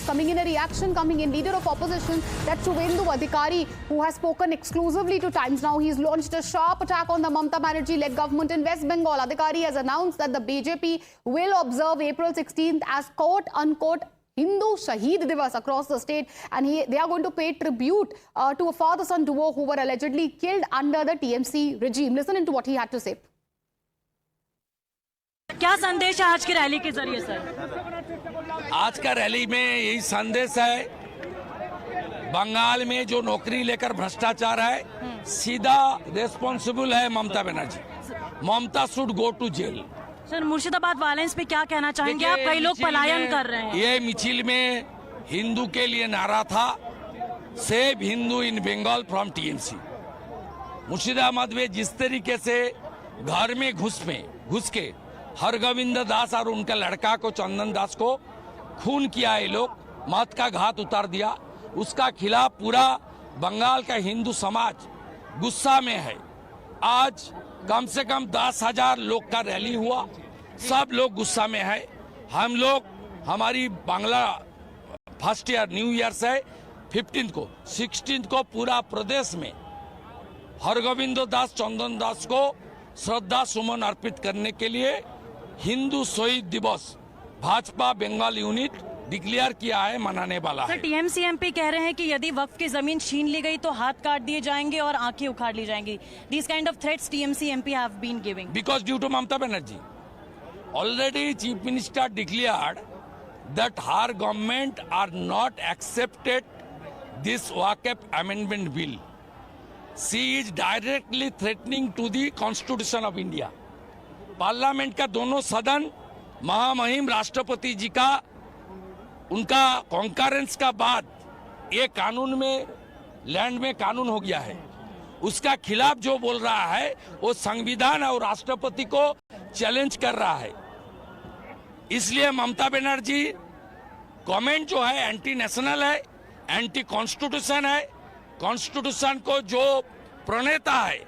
coming in, a reaction coming in. Leader of opposition, that Suvendu Adhikari, who has spoken exclusively to Times Now, he's launched a sharp attack on the Mamata Banerjee-led government in West Bengal. Adhikari has announced that the BJP will observe April 16th as quote-unquote Hindu Shaheed Divas across the state, and they are going to pay tribute to a father-son duo who were allegedly killed under the TMC regime. Listen into what he had to say. क्या संदेश है आज की rally के जरिए sir? आज का rally में यही संदेश है, बंगाल में जो नौकरी लेकर भ्रष्टाचार है, सीधा रिस्पॉन्सिबल है Mamata Banerjee. Mamata should go to jail. Sir, Murshidabad violence पे क्या कहना चाहेंगे आप? कई लोग पलायन कर रहे हैं। ये मिचिल में हिंदू के लिए नारा था, save Hindu in Bengal from TMC. Murshidabad में जिस तरीके से घर में घुस के हरगोविंद दास और उनका लड़का को चंदन दास को खून किया है, लोग मौत का घात उतार दिया, उसका खिलाफ पूरा बंगाल का हिंदू समाज गुस्सा में है। आज कम से कम 10,000 लोग का रैली हुआ, सब लोग गुस्सा में है। हम लोग, हमारी Bangla first year new year से 15 को 16 को पूरा प्रदेश में हरगोविंद दास चंदन दास को श्रद्धा सुमन अर्पित करने के लिए हिंदू शहीद दिवस भाजपा बंगाल यूनिट डिक्लेयर किया है, मनाने वाला है। टीएमसी एमपी कह रहे हैं कि यदि वक्फ की जमीन छीन ली गई तो हाथ काट दिए जाएंगे और आंखें उखाड़ ली जाएंगी। These kind of threats TMC MP have been giving. Because due to Mamata Banerjee, already Chief Minister declared that her government are not accepted this Waqf Amendment Bill. She is directly threatening to the Constitution of India. Parliament का दोनों सदन, महामहिम राष्ट्रपति जी का उनका concurrence का बाद ये कानून में, लैंड में कानून हो गया है। उसका खिलाफ जो बोल रहा है वो संविधान और राष्ट्रपति को चैलेंज कर रहा है। इसलिए ममता बनर्जी कमेंट जो है एंटी नेशनल है, एंटी कॉन्स्टिट्यूशन है। कॉन्स्टिट्यूशन को जो प्रणेता है,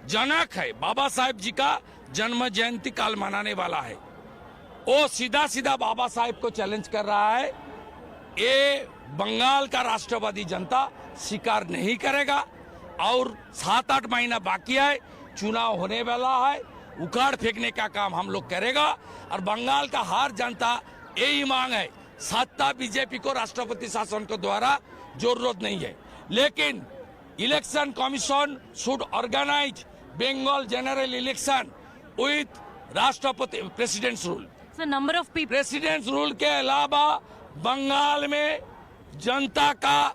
जनक है, बाबा साहेब जी का जन्म जयंती काल मनाने वाला है, वो सीधा बाबा साहेब को चैलेंज कर रहा है। ये बंगाल का राष्ट्रवादी जनता स्वीकार नहीं करेगा और 7-8 महीना बाकी है, चुनाव होने वाला है, उखाड़ फेंकने का काम हम लोग करेगा। और बंगाल का हर जनता यही मांग है, सत्ता बीजेपी को राष्ट्रपति शासन के द्वारा जरूरत नहीं है, लेकिन election commission should organise Bengal general election with राष्ट्रपति president's rule. Number of people, president's rule के अलावा बंगाल में जनता का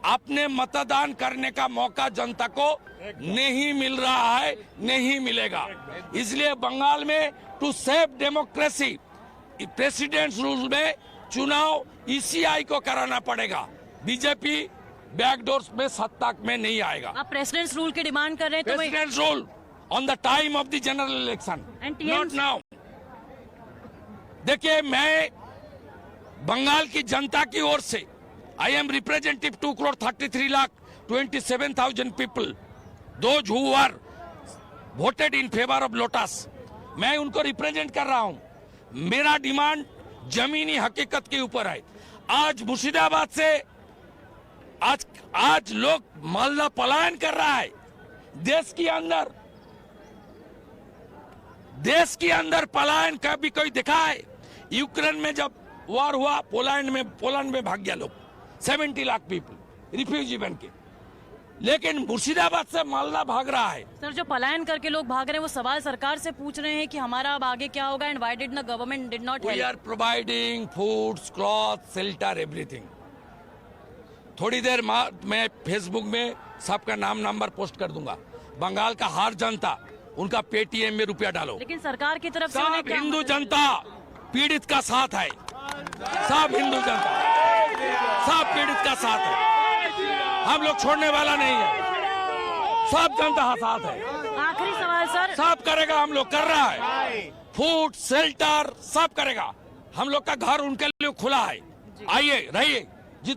अपने मतदान करने का मौका जनता को नहीं मिल रहा है, नहीं मिलेगा। इसलिए बंगाल में to save democracy president's rule में चुनाव ईसीआई को कराना पड़ेगा। बीजेपी बैकडोर में सत्ता में नहीं आएगा। आप प्रेसिडेंट्स रूल की डिमांड कर रहे हैं? President's rule on the time of the general election, not now. देखिए, मैं बंगाल की जनता की ओर से, I am representative 2,33,27,000 people, those who are voted in favour of lotus, मैं उनको रिप्रेजेंट कर रहा हूं। मेरा डिमांड जमीनी हकीकत के ऊपर है। आज मुर्शिदाबाद से आज लोग मोहल्ला पलायन कर रहा है। देश के अंदर पलायन कभी कोई देखा है? यूक्रेन में जब वॉर हुआ, पोलैंड में भाग गया लोग, 70 लाख पीपल रिफ्यूजी बन के, लेकिन मुर्शिदाबाद से मोहल्ला भाग रहा है। सर, जो पलायन करके लोग भाग रहे हैं वो सवाल सरकार से पूछ रहे हैं कि हमारा अब आगे क्या होगा, and why did the government did not help? We are providing foods, cloth, shelter, everything. थोड़ी देर मैं फेसबुक में सबका नाम नंबर पोस्ट कर दूंगा। बंगाल का हर जनता उनका पेटीएम में रुपया डालो। लेकिन सरकार की तरफ से सब हिंदू जनता पीड़ित का साथ है, सब हिंदू जनता सब पीड़ित का साथ है, हम लोग छोड़ने वाला नहीं है, सब जनता साथ है। आखिरी सवाल सर, सब करेगा, हम लोग कर रहा है, फूड शेल्टर सब करेगा, हम लोग का घर उनके लिए खुला है, आइए रहिए।